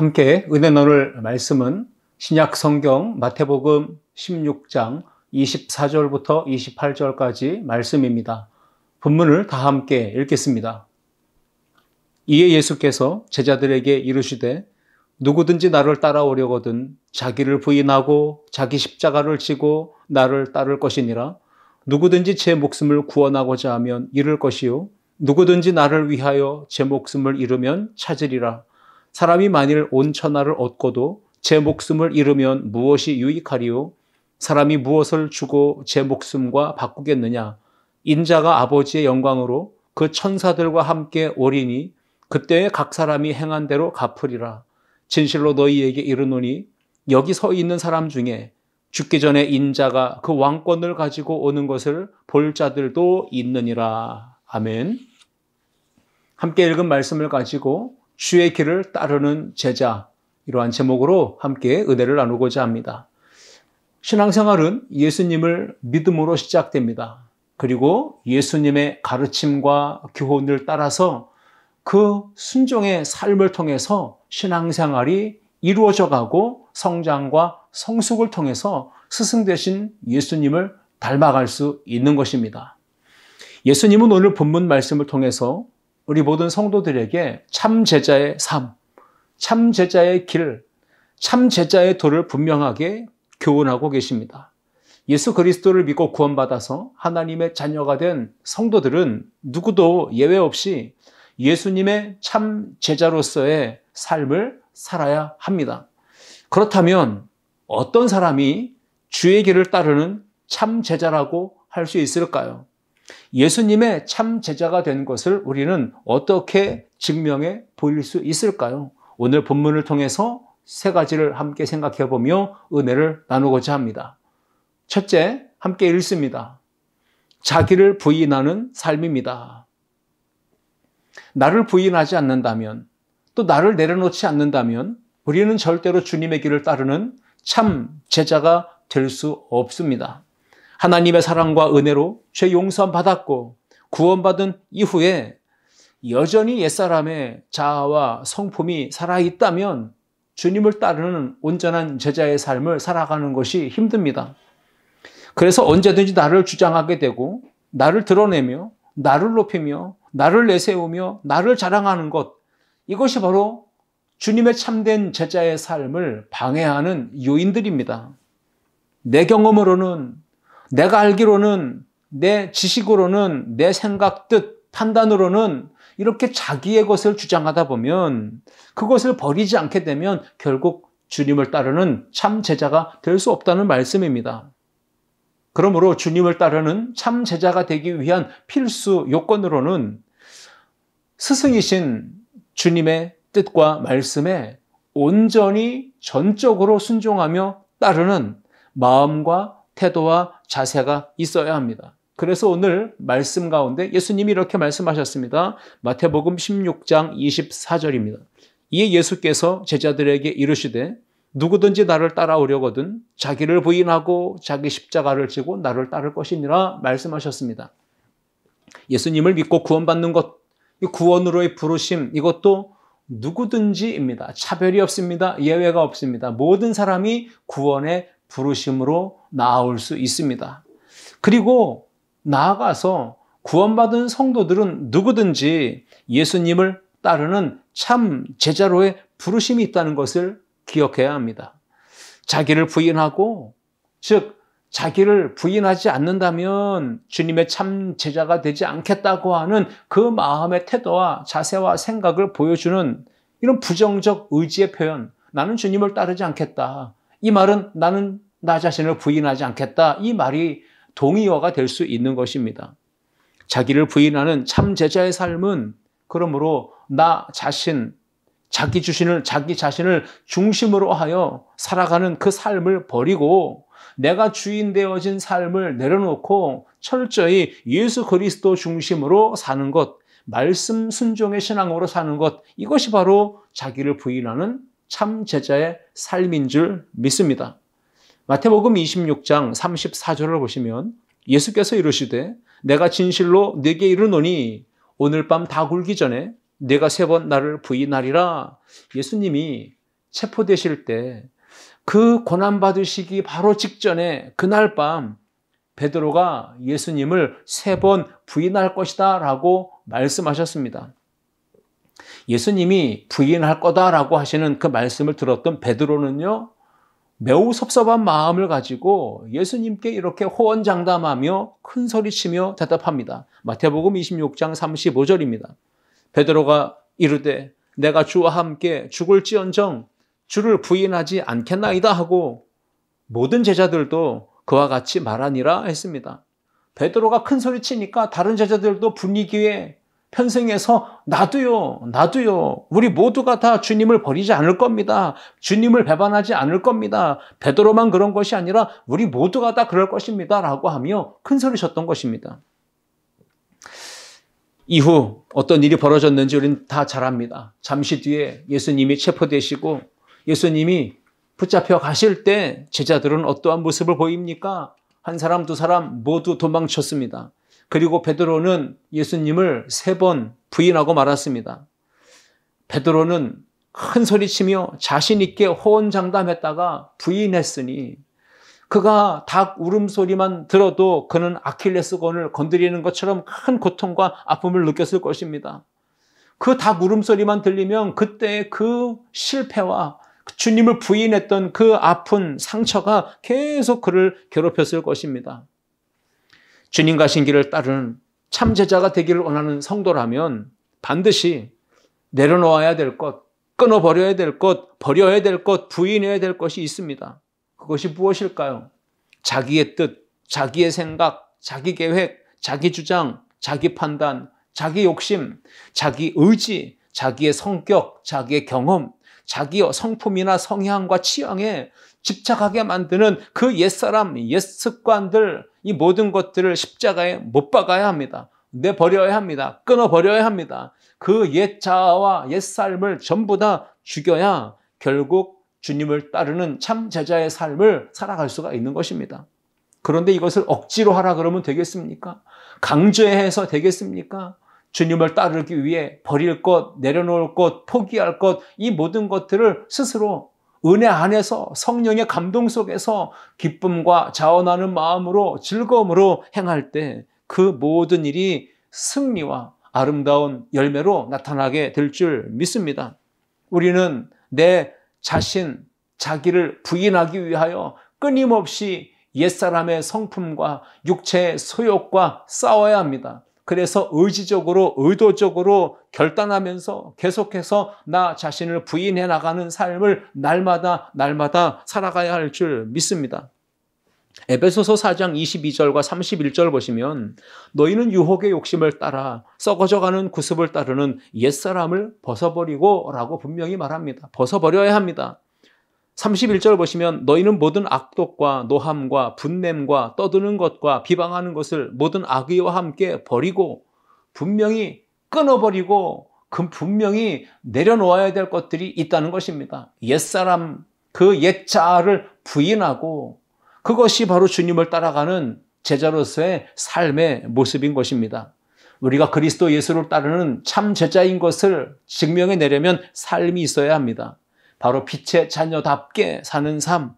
함께 은혜 나눌 말씀은 신약 성경 마태복음 16장 24절부터 28절까지 말씀입니다. 본문을 다 함께 읽겠습니다. 이에 예수께서 제자들에게 이르시되 누구든지 나를 따라오려거든 자기를 부인하고 자기 십자가를 지고 나를 따를 것이니라. 누구든지 제 목숨을 구원하고자 하면 잃을 것이요 누구든지 나를 위하여 제 목숨을 잃으면 찾으리라. 사람이 만일 온 천하를 얻고도 제 목숨을 잃으면 무엇이 유익하리요? 사람이 무엇을 주고 제 목숨과 바꾸겠느냐? 인자가 아버지의 영광으로 그 천사들과 함께 오리니 그때에 각 사람이 행한 대로 갚으리라. 진실로 너희에게 이르노니 여기 서 있는 사람 중에 죽기 전에 인자가 그 왕권을 가지고 오는 것을 볼 자들도 있느니라. 아멘. 함께 읽은 말씀을 가지고 주의 길을 따르는 제자, 이러한 제목으로 함께 은혜를 나누고자 합니다. 신앙생활은 예수님을 믿음으로 시작됩니다. 그리고 예수님의 가르침과 교훈을 따라서 그 순종의 삶을 통해서 신앙생활이 이루어져 가고 성장과 성숙을 통해서 스승 되신 예수님을 닮아갈 수 있는 것입니다. 예수님은 오늘 본문 말씀을 통해서 우리 모든 성도들에게 참 제자의 삶, 참 제자의 길, 참 제자의 도를 분명하게 교훈하고 계십니다. 예수 그리스도를 믿고 구원받아서 하나님의 자녀가 된 성도들은 누구도 예외 없이 예수님의 참 제자로서의 삶을 살아야 합니다. 그렇다면 어떤 사람이 주의 길을 따르는 참 제자라고 할 수 있을까요? 예수님의 참 제자가 된 것을 우리는 어떻게 증명해 보일 수 있을까요? 오늘 본문을 통해서 세 가지를 함께 생각해 보며 은혜를 나누고자 합니다. 첫째, 함께 읽습니다. 자기를 부인하는 삶입니다. 나를 부인하지 않는다면, 또 나를 내려놓지 않는다면 우리는 절대로 주님의 길을 따르는 참 제자가 될 수 없습니다. 하나님의 사랑과 은혜로 죄 용서함 받았고 구원받은 이후에 여전히 옛사람의 자아와 성품이 살아있다면 주님을 따르는 온전한 제자의 삶을 살아가는 것이 힘듭니다. 그래서 언제든지 나를 주장하게 되고 나를 드러내며 나를 높이며 나를 내세우며 나를 자랑하는 것, 이것이 바로 주님의 참된 제자의 삶을 방해하는 요인들입니다. 내 경험으로는, 내가 알기로는, 내 지식으로는, 내 생각, 뜻, 판단으로는 이렇게 자기의 것을 주장하다 보면 그것을 버리지 않게 되면 결국 주님을 따르는 참 제자가 될 수 없다는 말씀입니다. 그러므로 주님을 따르는 참 제자가 되기 위한 필수 요건으로는 스승이신 주님의 뜻과 말씀에 온전히 전적으로 순종하며 따르는 마음과 태도와 자세가 있어야 합니다. 그래서 오늘 말씀 가운데 예수님이 이렇게 말씀하셨습니다. 마태복음 16장 24절입니다. 이에 예수께서 제자들에게 이르시되 누구든지 나를 따라오려거든 자기를 부인하고 자기 십자가를 지고 나를 따를 것이니라 말씀하셨습니다. 예수님을 믿고 구원받는 것, 이 구원으로의 부르심, 이것도 누구든지입니다. 차별이 없습니다. 예외가 없습니다. 모든 사람이 구원의 부르심으로 나아올 수 있습니다. 그리고 나아가서 구원받은 성도들은 누구든지 예수님을 따르는 참 제자로의 부르심이 있다는 것을 기억해야 합니다. 자기를 부인하고, 즉 자기를 부인하지 않는다면 주님의 참 제자가 되지 않겠다고 하는 그 마음의 태도와 자세와 생각을 보여주는 이런 부정적 의지의 표현, 나는 주님을 따르지 않겠다. 이 말은 나는 나 자신을 부인하지 않겠다. 이 말이 동의어가 될 수 있는 것입니다. 자기를 부인하는 참 제자의 삶은 그러므로 나 자신, 자기 자신을 중심으로 하여 살아가는 그 삶을 버리고 내가 주인 되어진 삶을 내려놓고 철저히 예수 그리스도 중심으로 사는 것, 말씀 순종의 신앙으로 사는 것, 이것이 바로 자기를 부인하는 참 제자의 삶인 줄 믿습니다. 마태복음 26장 34절을 보시면 예수께서 이르시되 내가 진실로 네게 이르노니 오늘 밤 다 굴기 전에 네가 3번 나를 부인하리라. 예수님이 체포되실 때 그 고난받으시기 바로 직전에 그날 밤 베드로가 예수님을 3번 부인할 것이다 라고 말씀하셨습니다. 예수님이 부인할 거다라고 하시는 그 말씀을 들었던 베드로는요, 매우 섭섭한 마음을 가지고 예수님께 이렇게 호언장담하며 큰 소리치며 대답합니다. 마태복음 26장 35절입니다. 베드로가 이르되 내가 주와 함께 죽을지언정 주를 부인하지 않겠나이다 하고 모든 제자들도 그와 같이 말하니라 했습니다. 베드로가 큰 소리치니까 다른 제자들도 분위기에 편승해서 나도요. 우리 모두가 다 주님을 버리지 않을 겁니다. 주님을 배반하지 않을 겁니다. 베드로만 그런 것이 아니라 우리 모두가 다 그럴 것입니다. 라고 하며 큰 소리 쳤던 것입니다. 이후 어떤 일이 벌어졌는지 우리는 다 잘 압니다. 잠시 뒤에 예수님이 체포되시고 예수님이 붙잡혀 가실 때 제자들은 어떠한 모습을 보입니까? 한 사람, 두 사람 모두 도망쳤습니다. 그리고 베드로는 예수님을 3번 부인하고 말았습니다. 베드로는 큰 소리치며 자신 있게 호언장담했다가 부인했으니 그가 닭 울음소리만 들어도 그는 아킬레스건을 건드리는 것처럼 큰 고통과 아픔을 느꼈을 것입니다. 그 닭 울음소리만 들리면 그때의 그 실패와 주님을 부인했던 그 아픈 상처가 계속 그를 괴롭혔을 것입니다. 주님 가신 길을 따르는 참 제자가 되기를 원하는 성도라면 반드시 내려놓아야 될 것, 끊어버려야 될 것, 버려야 될 것, 부인해야 될 것이 있습니다. 그것이 무엇일까요? 자기의 뜻, 자기의 생각, 자기 계획, 자기 주장, 자기 판단, 자기 욕심, 자기 의지, 자기의 성격, 자기의 경험, 자기 성품이나 성향과 취향에 집착하게 만드는 그 옛사람, 옛습관들, 이 모든 것들을 십자가에 못 박아야 합니다. 내버려야 합니다. 끊어버려야 합니다. 그 옛 자아와 옛 삶을 전부 다 죽여야 결국 주님을 따르는 참 제자의 삶을 살아갈 수가 있는 것입니다. 그런데 이것을 억지로 하라 그러면 되겠습니까? 강제해서 되겠습니까? 주님을 따르기 위해 버릴 것, 내려놓을 것, 포기할 것, 이 모든 것들을 스스로 은혜 안에서 성령의 감동 속에서 기쁨과 자원하는 마음으로 즐거움으로 행할 때 그 모든 일이 승리와 아름다운 열매로 나타나게 될 줄 믿습니다. 우리는 내 자신, 자기를 부인하기 위하여 끊임없이 옛사람의 성품과 육체의 소욕과 싸워야 합니다. 그래서 의지적으로, 의도적으로 결단하면서 계속해서 나 자신을 부인해 나가는 삶을 날마다 살아가야 할 줄 믿습니다. 에베소서 4장 22절과 31절 보시면 너희는 유혹의 욕심을 따라 썩어져가는 구습을 따르는 옛사람을 벗어버리고 라고 분명히 말합니다. 벗어버려야 합니다. 31절 보시면 너희는 모든 악독과 노함과 분냄과 떠드는 것과 비방하는 것을 모든 악의와 함께 버리고 분명히 끊어버리고 분명히 내려놓아야 될 것들이 있다는 것입니다. 옛사람, 그 옛 자아를 부인하고 그것이 바로 주님을 따라가는 제자로서의 삶의 모습인 것입니다. 우리가 그리스도 예수를 따르는 참 제자인 것을 증명해내려면 삶이 있어야 합니다. 바로 빛의 자녀답게 사는 삶,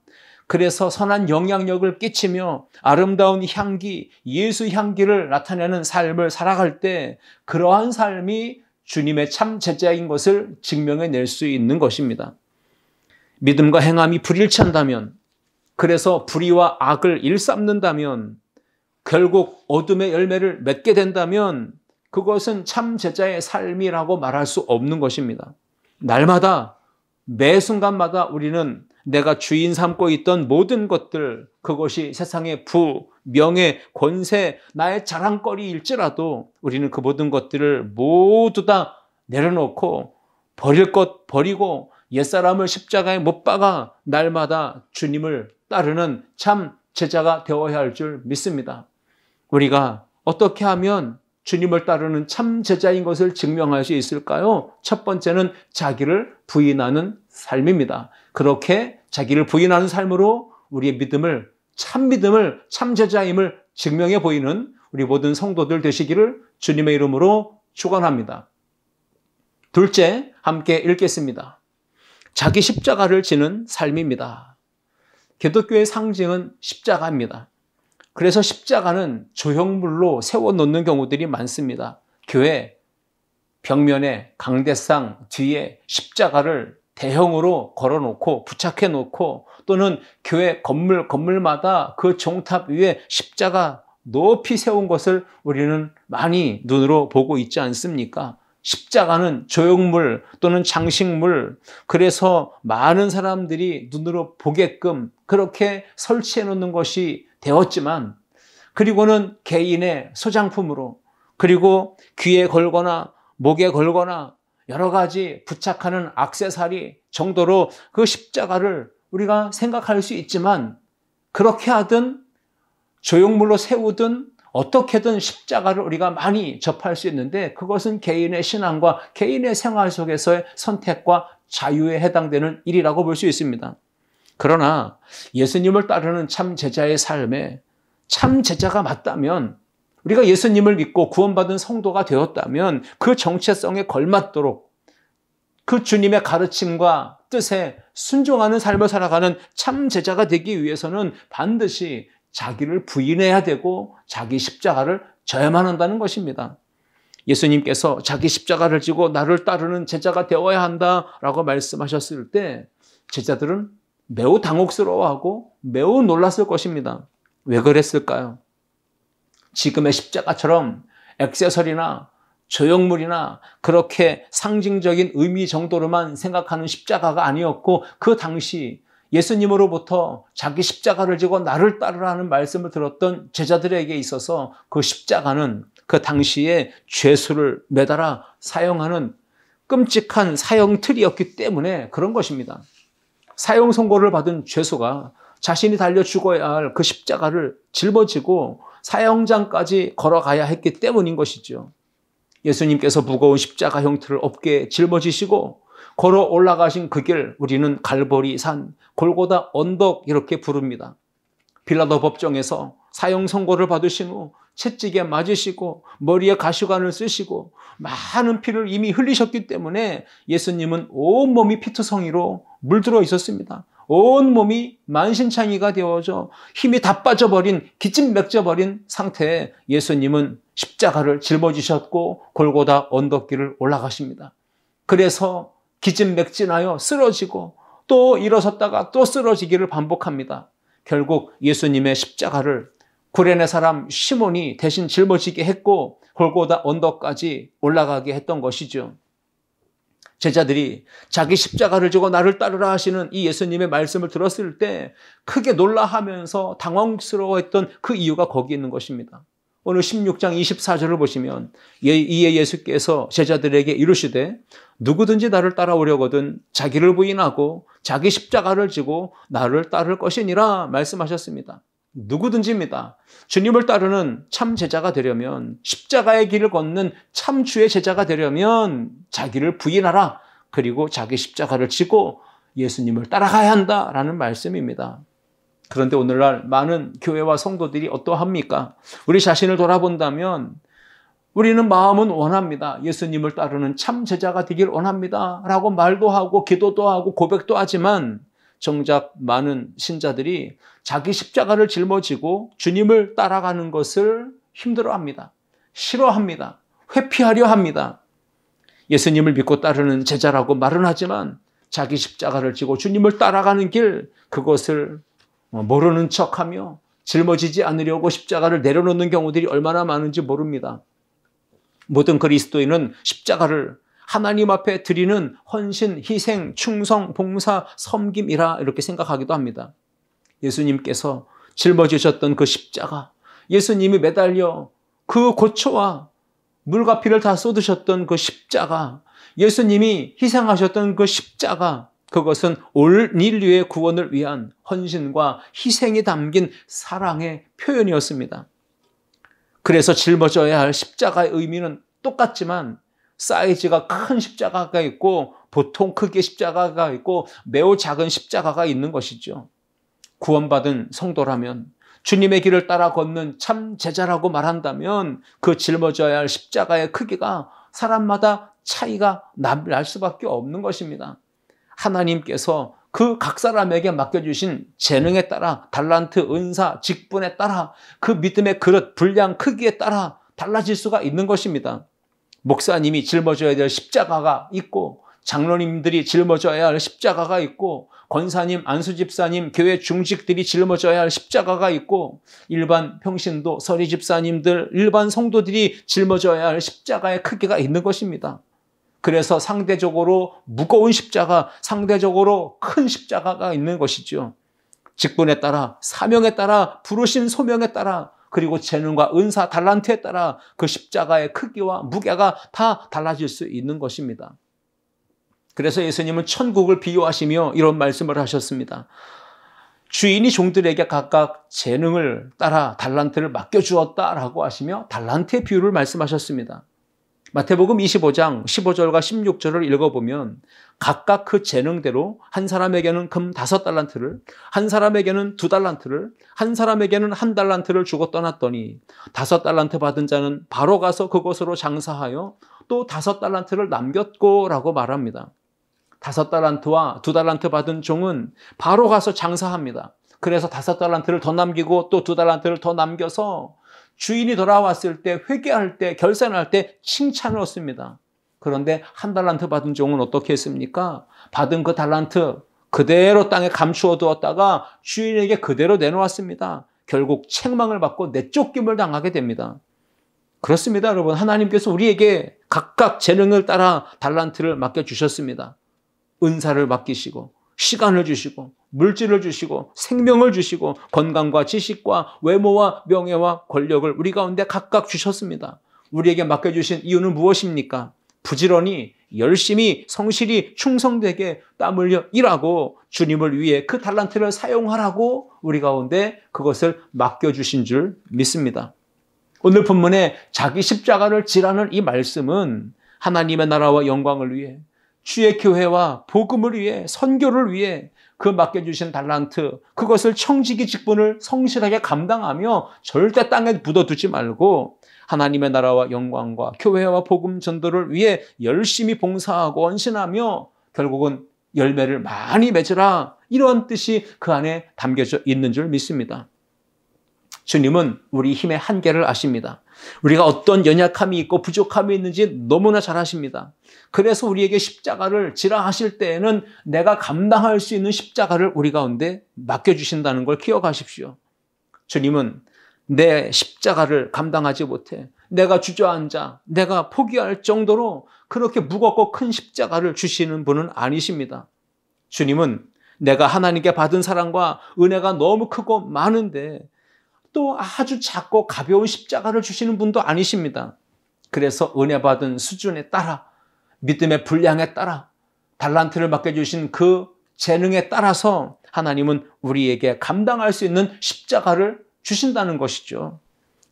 그래서 선한 영향력을 끼치며 아름다운 향기, 예수 향기를 나타내는 삶을 살아갈 때 그러한 삶이 주님의 참 제자인 것을 증명해낼 수 있는 것입니다. 믿음과 행함이 불일치한다면, 그래서 불의와 악을 일삼는다면, 결국 어둠의 열매를 맺게 된다면 그것은 참 제자의 삶이라고 말할 수 없는 것입니다. 날마다 매 순간마다 우리는 내가 주인 삼고 있던 모든 것들, 그것이 세상의 부, 명예, 권세, 나의 자랑거리일지라도 우리는 그 모든 것들을 모두 다 내려놓고 버릴 것 버리고 옛사람을 십자가에 못 박아 날마다 주님을 따르는 참 제자가 되어야 할 줄 믿습니다. 우리가 어떻게 하면 주님을 따르는 참 제자인 것을 증명할 수 있을까요? 첫 번째는 자기를 부인하는 삶입니다. 그렇게 자기를 부인하는 삶으로 우리의 믿음을, 참 제자임을 증명해 보이는 우리 모든 성도들 되시기를 주님의 이름으로 축원합니다. 둘째, 함께 읽겠습니다. 자기 십자가를 지는 삶입니다. 기독교의 상징은 십자가입니다. 그래서 십자가는 조형물로 세워놓는 경우들이 많습니다. 교회 벽면에 강대상 뒤에 십자가를 대형으로 걸어놓고 부착해놓고 또는 교회 건물마다 그 종탑 위에 십자가 높이 세운 것을 우리는 많이 눈으로 보고 있지 않습니까? 십자가는 조형물 또는 장식물, 그래서 많은 사람들이 눈으로 보게끔 그렇게 설치해 놓는 것이 되었지만, 그리고는 개인의 소장품으로, 그리고 귀에 걸거나 목에 걸거나 여러 가지 부착하는 액세서리 정도로 그 십자가를 우리가 생각할 수 있지만, 그렇게 하든 조형물로 세우든 어떻게든 십자가를 우리가 많이 접할 수 있는데, 그것은 개인의 신앙과 개인의 생활 속에서의 선택과 자유에 해당되는 일이라고 볼 수 있습니다. 그러나 예수님을 따르는 참 제자의 삶에 참 제자가 맞다면, 우리가 예수님을 믿고 구원받은 성도가 되었다면 그 정체성에 걸맞도록 그 주님의 가르침과 뜻에 순종하는 삶을 살아가는 참 제자가 되기 위해서는 반드시 자기를 부인해야 되고 자기 십자가를 져야만 한다는 것입니다. 예수님께서 자기 십자가를 지고 나를 따르는 제자가 되어야 한다라고 말씀하셨을 때 제자들은 매우 당혹스러워하고 매우 놀랐을 것입니다. 왜 그랬을까요? 지금의 십자가처럼 액세서리나 조형물이나 그렇게 상징적인 의미 정도로만 생각하는 십자가가 아니었고, 그 당시 예수님으로부터 자기 십자가를 지고 나를 따르라는 말씀을 들었던 제자들에게 있어서 그 십자가는 그 당시에 죄수를 매달아 사형하는 끔찍한 사형틀이었기 때문에 그런 것입니다. 사형 선고를 받은 죄수가 자신이 달려 죽어야 할 그 십자가를 짊어지고 사형장까지 걸어가야 했기 때문인 것이죠. 예수님께서 무거운 십자가 형틀을 어깨에 짊어지시고 걸어 올라가신 그 길, 우리는 갈보리 산, 골고다 언덕 이렇게 부릅니다. 빌라도 법정에서 사형 선고를 받으신 후 채찍에 맞으시고 머리에 가시관을 쓰시고 많은 피를 이미 흘리셨기 때문에 예수님은 온몸이 피투성이로 물들어 있었습니다. 온몸이 만신창이가 되어져 힘이 다 빠져버린, 기진맥져버린 상태에 예수님은 십자가를 짊어지셨고 골고다 언덕길을 올라가십니다. 그래서 기진맥진하여 쓰러지고 또 일어섰다가 또 쓰러지기를 반복합니다. 결국 예수님의 십자가를 구레네 사람 시몬이 대신 짊어지게 했고 골고다 언덕까지 올라가게 했던 것이죠. 제자들이 자기 십자가를 지고 나를 따르라 하시는 이 예수님의 말씀을 들었을 때 크게 놀라하면서 당황스러워했던 그 이유가 거기 있는 것입니다. 오늘 16장 24절을 보시면 이에 예수께서 제자들에게 이르시되 누구든지 나를 따라오려거든 자기를 부인하고 자기 십자가를 지고 나를 따를 것이니라 말씀하셨습니다. 누구든지입니다. 주님을 따르는 참 제자가 되려면, 십자가의 길을 걷는 참 주의 제자가 되려면 자기를 부인하라, 그리고 자기 십자가를 지고 예수님을 따라가야 한다라는 말씀입니다. 그런데 오늘날 많은 교회와 성도들이 어떠합니까? 우리 자신을 돌아본다면 우리는 마음은 원합니다. 예수님을 따르는 참 제자가 되길 원합니다 라고 말도 하고 기도도 하고 고백도 하지만 정작 많은 신자들이 자기 십자가를 짊어지고 주님을 따라가는 것을 힘들어합니다. 싫어합니다. 회피하려 합니다. 예수님을 믿고 따르는 제자라고 말은 하지만 자기 십자가를 지고 주님을 따라가는 길, 그것을 모르는 척하며 짊어지지 않으려고 십자가를 내려놓는 경우들이 얼마나 많은지 모릅니다. 모든 그리스도인은 십자가를 하나님 앞에 드리는 헌신, 희생, 충성, 봉사, 섬김이라 이렇게 생각하기도 합니다. 예수님께서 짊어지셨던 그 십자가, 예수님이 매달려 그 고초와 물과 피를 다 쏟으셨던 그 십자가, 예수님이 희생하셨던 그 십자가, 그것은 올 인류의 구원을 위한 헌신과 희생이 담긴 사랑의 표현이었습니다. 그래서 짊어져야 할 십자가의 의미는 똑같지만 사이즈가 큰 십자가가 있고 보통 크기의 십자가가 있고 매우 작은 십자가가 있는 것이죠. 구원받은 성도라면, 주님의 길을 따라 걷는 참 제자라고 말한다면 그 짊어져야 할 십자가의 크기가 사람마다 차이가 날 수밖에 없는 것입니다. 하나님께서 그 각 사람에게 맡겨주신 재능에 따라, 달란트, 은사, 직분에 따라, 그 믿음의 그릇, 분량, 크기에 따라 달라질 수가 있는 것입니다. 목사님이 짊어져야 될 십자가가 있고, 장로님들이 짊어져야 할 십자가가 있고, 권사님, 안수집사님, 교회 중직들이 짊어져야 할 십자가가 있고, 일반 평신도, 서리 집사님들, 일반 성도들이 짊어져야 할 십자가의 크기가 있는 것입니다. 그래서 상대적으로 무거운 십자가, 상대적으로 큰 십자가가 있는 것이죠. 직분에 따라, 사명에 따라, 부르신 소명에 따라, 그리고 재능과 은사, 달란트에 따라 그 십자가의 크기와 무게가 다 달라질 수 있는 것입니다. 그래서 예수님은 천국을 비유하시며 이런 말씀을 하셨습니다. 주인이 종들에게 각각 재능을 따라 달란트를 맡겨주었다라고 하시며 달란트의 비유를 말씀하셨습니다. 마태복음 25장 15절과 16절을 읽어보면 각각 그 재능대로 한 사람에게는 금 5달란트를, 한 사람에게는 2달란트를, 한 사람에게는 1달란트를 주고 떠났더니 5달란트 받은 자는 바로 가서 그곳으로 장사하여 또 5달란트를 남겼고라고 말합니다. 5달란트와 2달란트 받은 종은 바로 가서 장사합니다. 그래서 5달란트를 더 남기고 또 2달란트를 더 남겨서 주인이 돌아왔을 때, 회개할 때, 결산할 때 칭찬을 얻습니다. 그런데 1달란트 받은 종은 어떻게 했습니까? 받은 그 달란트 그대로 땅에 감추어 두었다가 주인에게 그대로 내놓았습니다. 결국 책망을 받고 내쫓김을 당하게 됩니다. 그렇습니다, 여러분. 하나님께서 우리에게 각각 재능을 따라 달란트를 맡겨주셨습니다. 은사를 맡기시고, 시간을 주시고, 물질을 주시고, 생명을 주시고, 건강과 지식과 외모와 명예와 권력을 우리 가운데 각각 주셨습니다. 우리에게 맡겨주신 이유는 무엇입니까? 부지런히, 열심히, 성실히, 충성되게 땀 흘려 일하고 주님을 위해 그 달란트를 사용하라고 우리 가운데 그것을 맡겨주신 줄 믿습니다. 오늘 본문에 자기 십자가를 지라는 이 말씀은 하나님의 나라와 영광을 위해, 주의 교회와 복음을 위해, 선교를 위해 그 맡겨주신 달란트, 그것을 청지기 직분을 성실하게 감당하며 절대 땅에 묻어두지 말고 하나님의 나라와 영광과 교회와 복음 전도를 위해 열심히 봉사하고 헌신하며 결국은 열매를 많이 맺으라, 이런 뜻이 그 안에 담겨져 있는 줄 믿습니다. 주님은 우리 힘의 한계를 아십니다. 우리가 어떤 연약함이 있고 부족함이 있는지 너무나 잘 아십니다. 그래서 우리에게 십자가를 지라 하실 때에는 내가 감당할 수 있는 십자가를 우리 가운데 맡겨주신다는 걸 기억하십시오. 주님은 내 십자가를 감당하지 못해 내가 주저앉아 내가 포기할 정도로 그렇게 무겁고 큰 십자가를 주시는 분은 아니십니다. 주님은 내가 하나님께 받은 사랑과 은혜가 너무 크고 많은데 또 아주 작고 가벼운 십자가를 주시는 분도 아니십니다. 그래서 은혜 받은 수준에 따라, 믿음의 분량에 따라, 달란트를 맡겨주신 그 재능에 따라서 하나님은 우리에게 감당할 수 있는 십자가를 주신다는 것이죠.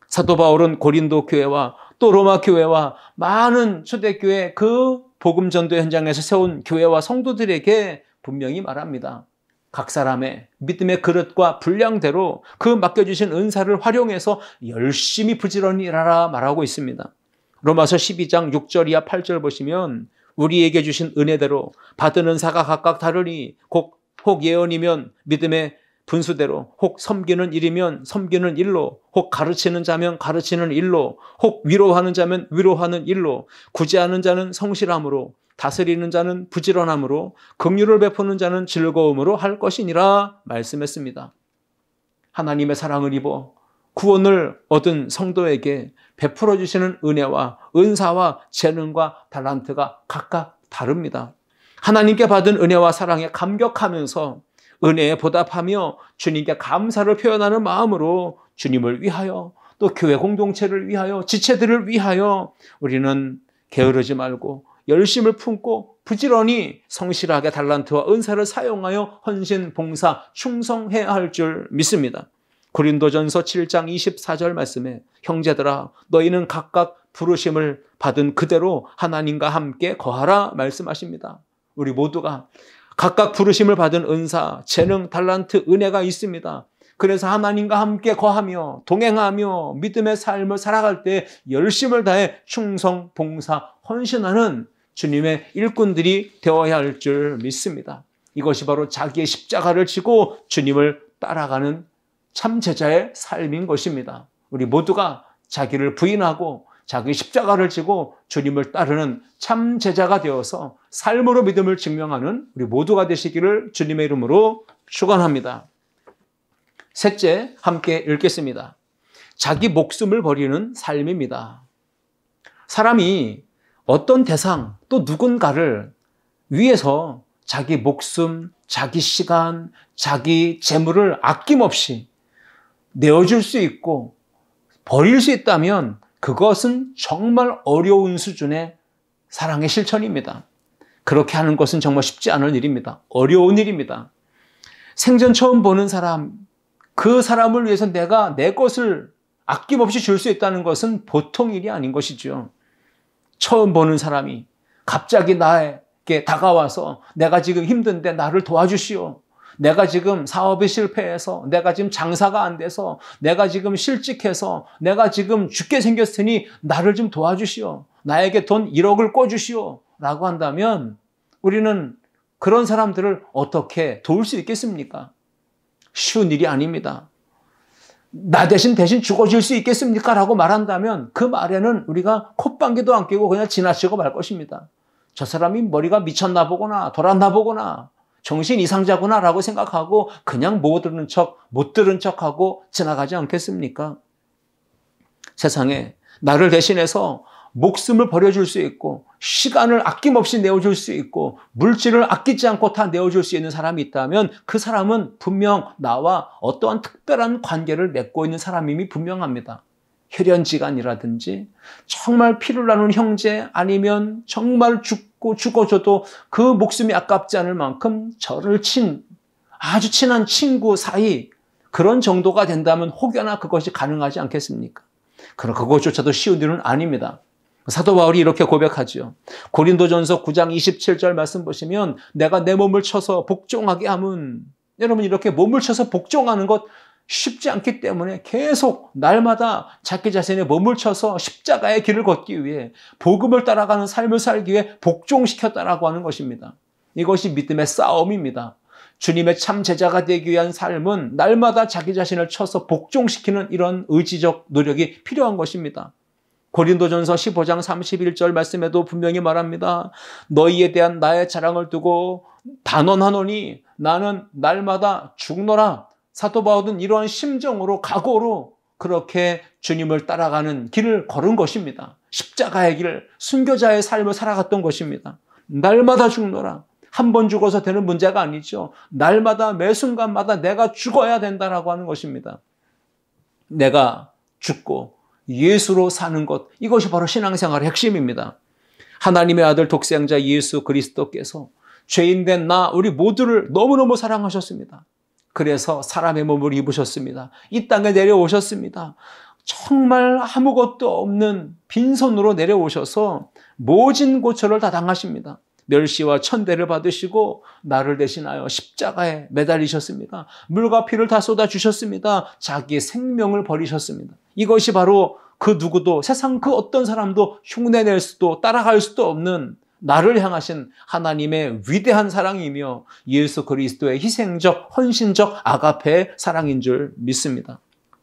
사도 바울은 고린도 교회와 또 로마 교회와 많은 초대교회 그 복음 전도 현장에서 세운 교회와 성도들에게 분명히 말합니다. 각 사람의 믿음의 그릇과 분량대로 그 맡겨주신 은사를 활용해서 열심히 부지런히 일하라 말하고 있습니다. 로마서 12장 6절 이하 8절 보시면 우리에게 주신 은혜대로 받은 은사가 각각 다르니 혹 예언이면 믿음의 분수대로, 혹 섬기는 일이면 섬기는 일로, 혹 가르치는 자면 가르치는 일로, 혹 위로하는 자면 위로하는 일로, 구제하는 자는 성실함으로, 다스리는 자는 부지런함으로, 긍휼을 베푸는 자는 즐거움으로 할 것이니라 말씀했습니다. 하나님의 사랑을 입어 구원을 얻은 성도에게 베풀어 주시는 은혜와 은사와 재능과 달란트가 각각 다릅니다. 하나님께 받은 은혜와 사랑에 감격하면서 은혜에 보답하며 주님께 감사를 표현하는 마음으로 주님을 위하여 또 교회 공동체를 위하여 지체들을 위하여 우리는 게으르지 말고 열심을 품고 부지런히 성실하게 달란트와 은사를 사용하여 헌신, 봉사, 충성해야 할 줄 믿습니다. 고린도전서 7장 24절 말씀에 형제들아 너희는 각각 부르심을 받은 그대로 하나님과 함께 거하라 말씀하십니다. 우리 모두가 각각 부르심을 받은 은사, 재능, 달란트, 은혜가 있습니다. 그래서 하나님과 함께 거하며 동행하며 믿음의 삶을 살아갈 때 열심을 다해 충성, 봉사, 헌신하는 주님의 일꾼들이 되어야 할 줄 믿습니다. 이것이 바로 자기의 십자가를 지고 주님을 따라가는 참 제자의 삶인 것입니다. 우리 모두가 자기를 부인하고 자기 십자가를 지고 주님을 따르는 참 제자가 되어서 삶으로 믿음을 증명하는 우리 모두가 되시기를 주님의 이름으로 축원합니다. 셋째, 함께 읽겠습니다. 자기 목숨을 버리는 삶입니다. 사람이 어떤 대상 또 누군가를 위해서 자기 목숨, 자기 시간, 자기 재물을 아낌없이 내어줄 수 있고 버릴 수 있다면 그것은 정말 어려운 수준의 사랑의 실천입니다. 그렇게 하는 것은 정말 쉽지 않은 일입니다. 어려운 일입니다. 생전 처음 보는 사람, 그 사람을 위해서 내가 내 것을 아낌없이 줄 수 있다는 것은 보통 일이 아닌 것이죠. 처음 보는 사람이 갑자기 나에게 다가와서 내가 지금 힘든데 나를 도와주시오. 내가 지금 사업이 실패해서, 내가 지금 장사가 안 돼서, 내가 지금 실직해서, 내가 지금 죽게 생겼으니 나를 좀 도와주시오. 나에게 돈 1억을 꿔주시오. 라고 한다면 우리는 그런 사람들을 어떻게 도울 수 있겠습니까? 쉬운 일이 아닙니다. 나 대신 죽어줄 수 있겠습니까? 라고 말한다면 그 말에는 우리가 콧방귀도 안 끼고 그냥 지나치고 말 것입니다. 저 사람이 머리가 미쳤나 보거나 돌았나 보거나 정신 이상자구나 라고 생각하고 그냥 못 들은 척하고 지나가지 않겠습니까? 세상에 나를 대신해서 목숨을 버려줄 수 있고 시간을 아낌없이 내어줄 수 있고 물질을 아끼지 않고 다 내어줄 수 있는 사람이 있다면 그 사람은 분명 나와 어떠한 특별한 관계를 맺고 있는 사람임이 분명합니다. 혈연지간이라든지 정말 피를 나눈 형제 아니면 정말 죽어줘도 그 목숨이 아깝지 않을 만큼 저를 아주 친한 친구 사이 그런 정도가 된다면 혹여나 그것이 가능하지 않겠습니까? 그럼 그것조차도 쉬운 일은 아닙니다. 사도 바울이 이렇게 고백하죠. 고린도전서 9장 27절 말씀 보시면 내가 내 몸을 쳐서 복종하게 함은 여러분 이렇게 몸을 쳐서 복종하는 것 쉽지 않기 때문에 계속 날마다 자기 자신의 몸을 쳐서 십자가의 길을 걷기 위해 복음을 따라가는 삶을 살기 위해 복종시켰다라고 하는 것입니다. 이것이 믿음의 싸움입니다. 주님의 참 제자가 되기 위한 삶은 날마다 자기 자신을 쳐서 복종시키는 이런 의지적 노력이 필요한 것입니다. 고린도전서 15장 31절 말씀에도 분명히 말합니다. 너희에 대한 나의 자랑을 두고 단언하노니 나는 날마다 죽노라. 사도 바울은 이러한 심정으로 각오로 그렇게 주님을 따라가는 길을 걸은 것입니다. 십자가의 길을 순교자의 삶을 살아갔던 것입니다. 날마다 죽노라. 한 번 죽어서 되는 문제가 아니죠. 날마다 매 순간마다 내가 죽어야 된다라고 하는 것입니다. 내가 죽고 예수로 사는 것, 이것이 바로 신앙생활의 핵심입니다. 하나님의 아들 독생자 예수 그리스도께서 죄인된 우리 모두를 너무너무 사랑하셨습니다. 그래서 사람의 몸을 입으셨습니다. 이 땅에 내려오셨습니다. 정말 아무것도 없는 빈손으로 내려오셔서 모진 고초를 다 당하십니다. 멸시와 천대를 받으시고 나를 대신하여 십자가에 매달리셨습니다. 물과 피를 다 쏟아주셨습니다. 자기의 생명을 버리셨습니다. 이것이 바로 그 누구도 세상 그 어떤 사람도 흉내낼 수도 따라갈 수도 없는 나를 향하신 하나님의 위대한 사랑이며 예수 그리스도의 희생적 헌신적 아가페의 사랑인 줄 믿습니다.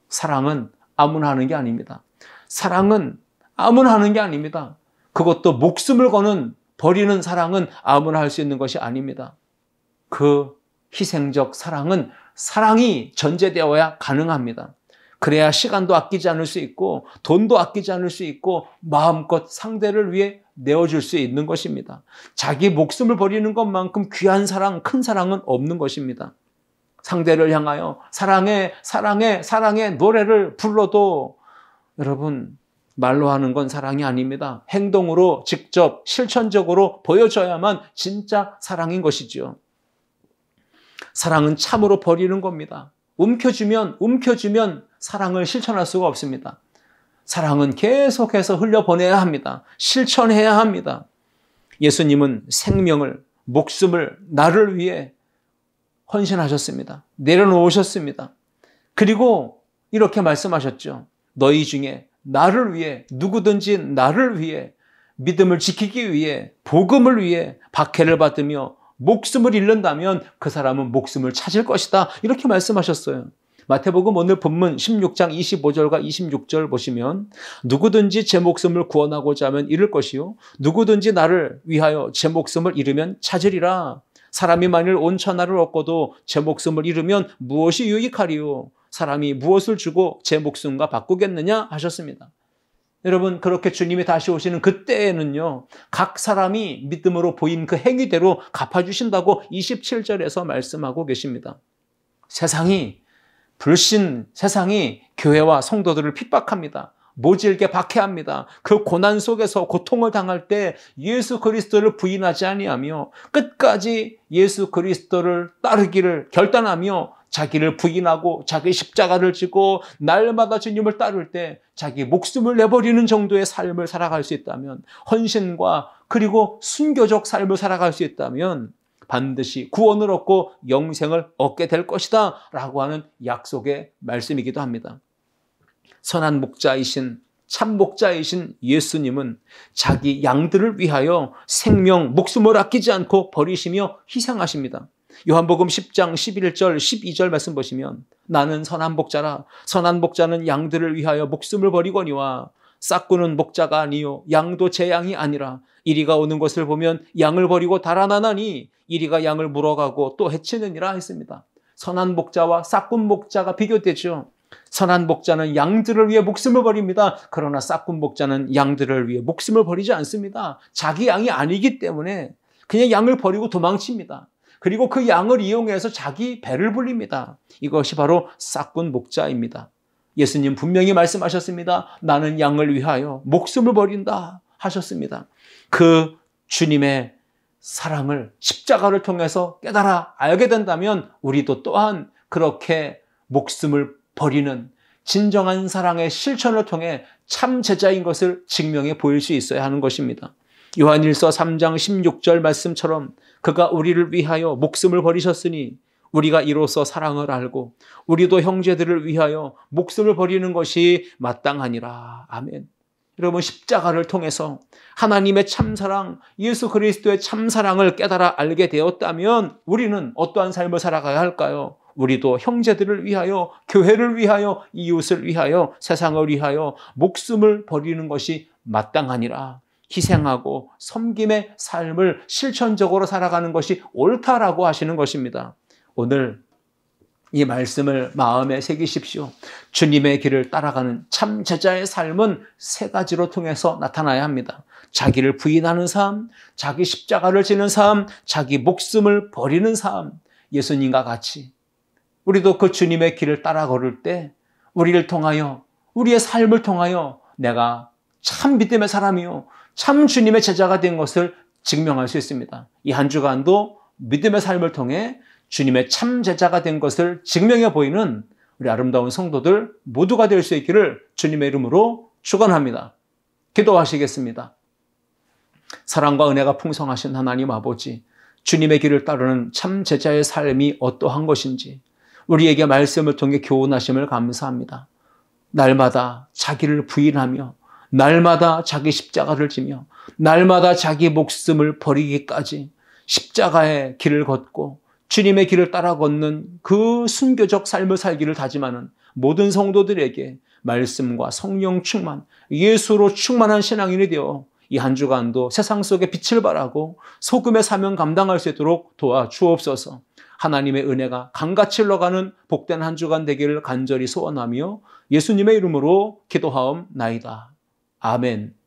사랑은 아무나 하는 게 아닙니다. 사랑은 아무나 하는 게 아닙니다. 그것도 목숨을 거는 버리는 사랑은 아무나 할 수 있는 것이 아닙니다. 그 희생적 사랑은 사랑이 전제되어야 가능합니다. 그래야 시간도 아끼지 않을 수 있고 돈도 아끼지 않을 수 있고 마음껏 상대를 위해 내어줄 수 있는 것입니다. 자기 목숨을 버리는 것만큼 귀한 사랑, 큰 사랑은 없는 것입니다. 상대를 향하여 사랑해, 사랑해, 사랑해 노래를 불러도 여러분 말로 하는 건 사랑이 아닙니다. 행동으로 직접 실천적으로 보여줘야만 진짜 사랑인 것이죠. 사랑은 참으로 버리는 겁니다. 움켜쥐면 사랑을 실천할 수가 없습니다. 사랑은 계속해서 흘려보내야 합니다. 실천해야 합니다. 예수님은 생명을, 목숨을 나를 위해 헌신하셨습니다. 내려놓으셨습니다. 그리고 이렇게 말씀하셨죠. 너희 중에 나를 위해, 누구든지 나를 위해 믿음을 지키기 위해 복음을 위해 박해를 받으며 목숨을 잃는다면 그 사람은 목숨을 찾을 것이다. 이렇게 말씀하셨어요. 마태복음 오늘 본문 16장 25절과 26절 보시면 누구든지 제 목숨을 구원하고자 하면 잃을 것이요 누구든지 나를 위하여 제 목숨을 잃으면 찾으리라. 사람이 만일 온 천하를 얻고도 제 목숨을 잃으면 무엇이 유익하리요? 사람이 무엇을 주고 제 목숨과 바꾸겠느냐 하셨습니다. 여러분, 그렇게 주님이 다시 오시는 그때에는요, 각 사람이 믿음으로 보인 그 행위대로 갚아주신다고 27절에서 말씀하고 계십니다. 세상이, 불신 세상이 교회와 성도들을 핍박합니다. 모질게 박해합니다. 그 고난 속에서 고통을 당할 때 예수 그리스도를 부인하지 아니하며 끝까지 예수 그리스도를 따르기를 결단하며 자기를 부인하고 자기 십자가를 지고 날마다 주님을 따를 때 자기 목숨을 내버리는 정도의 삶을 살아갈 수 있다면, 헌신과 그리고 순교적 삶을 살아갈 수 있다면 반드시 구원을 얻고 영생을 얻게 될 것이다 라고 하는 약속의 말씀이기도 합니다. 선한 목자이신 참 목자이신 예수님은 자기 양들을 위하여 생명, 목숨을 아끼지 않고 버리시며 희생하십니다. 요한복음 10장 11절 12절 말씀 보시면 나는 선한 목자라. 선한 목자는 양들을 위하여 목숨을 버리거니와 싹구는 목자가 아니요 양도 제 양이 아니라 이리가 오는 것을 보면 양을 버리고 달아나나니 이리가 양을 물어가고 또 해치느니라 했습니다. 선한 목자와 싹군 목자가 비교되죠. 선한 목자는 양들을 위해 목숨을 버립니다. 그러나 싹군 목자는 양들을 위해 목숨을 버리지 않습니다. 자기 양이 아니기 때문에 그냥 양을 버리고 도망칩니다. 그리고 그 양을 이용해서 자기 배를 불립니다. 이것이 바로 싹군 목자입니다. 예수님 분명히 말씀하셨습니다. 나는 양을 위하여 목숨을 버린다 하셨습니다. 그 주님의 사랑을 십자가를 통해서 깨달아 알게 된다면 우리도 또한 그렇게 목숨을 버리는 진정한 사랑의 실천을 통해 참 제자인 것을 증명해 보일 수 있어야 하는 것입니다. 요한일서 3장 16절 말씀처럼 그가 우리를 위하여 목숨을 버리셨으니 우리가 이로써 사랑을 알고 우리도 형제들을 위하여 목숨을 버리는 것이 마땅하니라. 아멘. 여러분, 십자가를 통해서 하나님의 참사랑, 예수 그리스도의 참사랑을 깨달아 알게 되었다면 우리는 어떠한 삶을 살아가야 할까요? 우리도 형제들을 위하여, 교회를 위하여, 이웃을 위하여, 세상을 위하여 목숨을 버리는 것이 마땅하니라. 희생하고 섬김의 삶을 실천적으로 살아가는 것이 옳다라고 하시는 것입니다. 오늘 이 말씀을 마음에 새기십시오. 주님의 길을 따라가는 참 제자의 삶은 세 가지로 통해서 나타나야 합니다. 자기를 부인하는 삶, 자기 십자가를 지는 삶, 자기 목숨을 버리는 삶. 예수님과 같이 우리도 그 주님의 길을 따라 걸을 때 우리를 통하여, 우리의 삶을 통하여 내가 참 믿음의 사람이요, 참 주님의 제자가 된 것을 증명할 수 있습니다. 이 한 주간도 믿음의 삶을 통해 주님의 참 제자가 된 것을 증명해 보이는 우리 아름다운 성도들 모두가 될 수 있기를 주님의 이름으로 축원합니다. 기도하시겠습니다. 사랑과 은혜가 풍성하신 하나님 아버지, 주님의 길을 따르는 참 제자의 삶이 어떠한 것인지 우리에게 말씀을 통해 교훈하심을 감사합니다. 날마다 자기를 부인하며 날마다 자기 십자가를 지며 날마다 자기 목숨을 버리기까지 십자가의 길을 걷고 주님의 길을 따라 걷는 그 순교적 삶을 살기를 다짐하는 모든 성도들에게 말씀과 성령 충만, 예수로 충만한 신앙인이 되어 이 한 주간도 세상 속에 빛을 발하고 소금의 사명 감당할 수 있도록 도와주옵소서. 하나님의 은혜가 강같이 흘러가는 복된 한 주간 되기를 간절히 소원하며 예수님의 이름으로 기도하옵나이다. 아멘.